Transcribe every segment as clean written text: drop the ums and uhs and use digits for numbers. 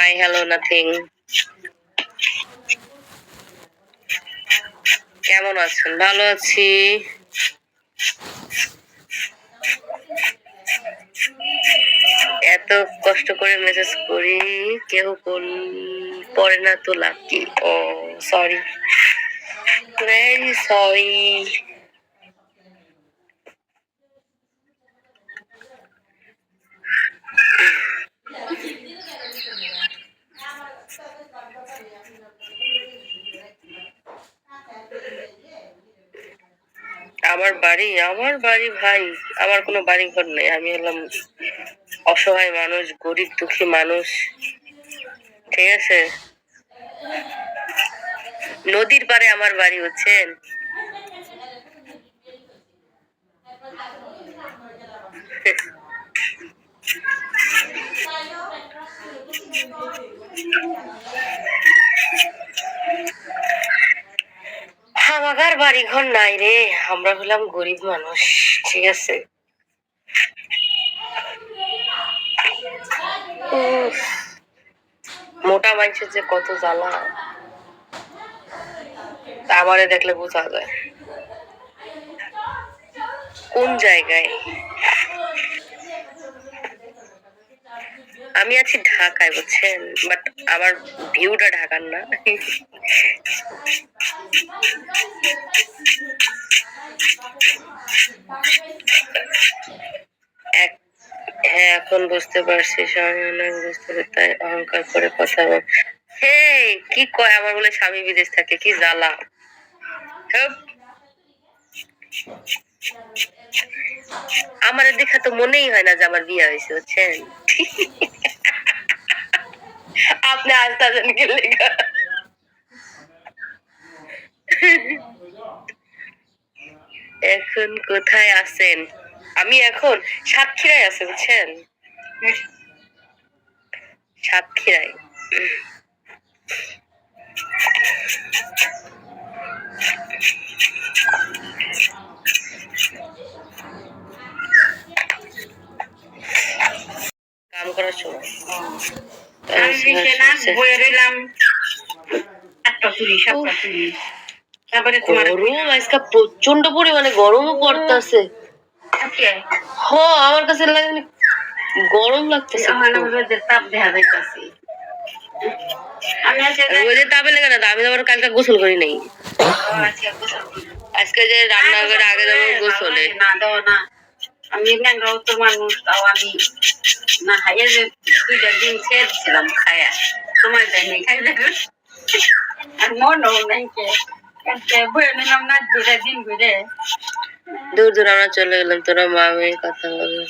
High, hello, nothing. কেমন আছেন? ভালো আছি। এত কষ্ট করে মেসেজ করি, কেউ পড়ে না তো লাভ কি? ও সরি, ভেরি সরি। আমার বাড়ি ভাই, আমার কোনো বাড়ি ঘর নেই। আমি হলাম অসহায় মানুষ, গরিব দুঃখী মানুষ। ঠিক আছে, নদীর পাড়ে আমার বাড়ি, হচ্ছেন। আমাদের বাড়ি ঘর নাই রে, আমরা হলাম গরিব মানুষ। ঠিক আছে, মোটা মানুষের যে কত জ্বালা, তা আমারে দেখলে বোঝা যায়। কোন জায়গায়? আমি আছি ঢাকায়, বুঝছেন, বাট আমার ভিউটা ঢাকার না। হ্যাঁ, এখন বুঝতে পারছি, স্বামী অনেক বুঝতে পারে, তাই অহংকার করে কথা বল। হে, কি কয় আমার বলে স্বামী বিদেশ থাকে, কি জ্বালা। আমার দেখা তো মনেই হয় না যে আমার বিয়ে হয়েছে, বুঝছেন। আপনি আস্তে গেলে এখন কোথায় আছেন? আমি এখন সাতক্ষীরায় আছি, বুঝছেন, সাতক্ষীরায়। কাম করার সময় গরম, আজকে প্রচন্ড পরিমাণে গরমও পড়তেছে। আমার কাছে লাগে গরম লাগতেছে, তাপ দেখা যাইতেছে। রোদের তাপে লেগে না, আমি আবার কালকে গোসল করি নাই। আজকে যে রান্না করে আগে যেমন গোসলে না দেওয়া না, আমি ম্যাংরাও তো মানুষ, তাও আমি না খাইয়ে যে 2টা দিন খেয়েছিলাম, খায়া সময় দেয় নাই খাইলে, আর মনও নাই বয়ে নিলাম না 2টা দিন ঘুরে। দূর দূর আমরা চলে গেলাম, তোরা মা মেয়ে কথা বলে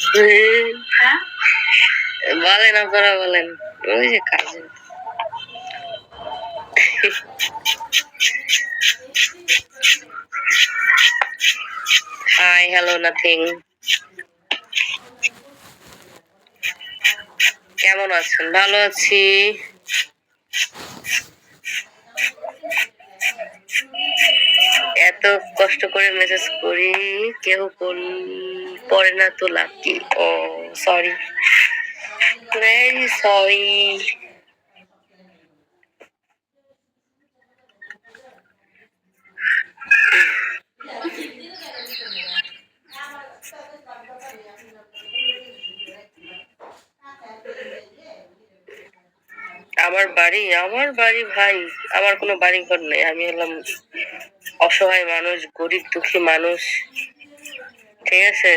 বলেন, আপনারা বলেন। ওই যে কাজে হাই, হ্যালো, নাথিং। কেমন আছেন? ভালো আছি। এত কষ্ট করে মেসেজ করি, কেউ পড়ে না তো লাভ কি? ও সরি, ভেরি সরি। আমার বাড়ি ভাই, আমার কোনো বাড়ি ঘর নেই। আমি হলাম অসহায় মানুষ, গরিব দুঃখী মানুষ। ঠিক আছে,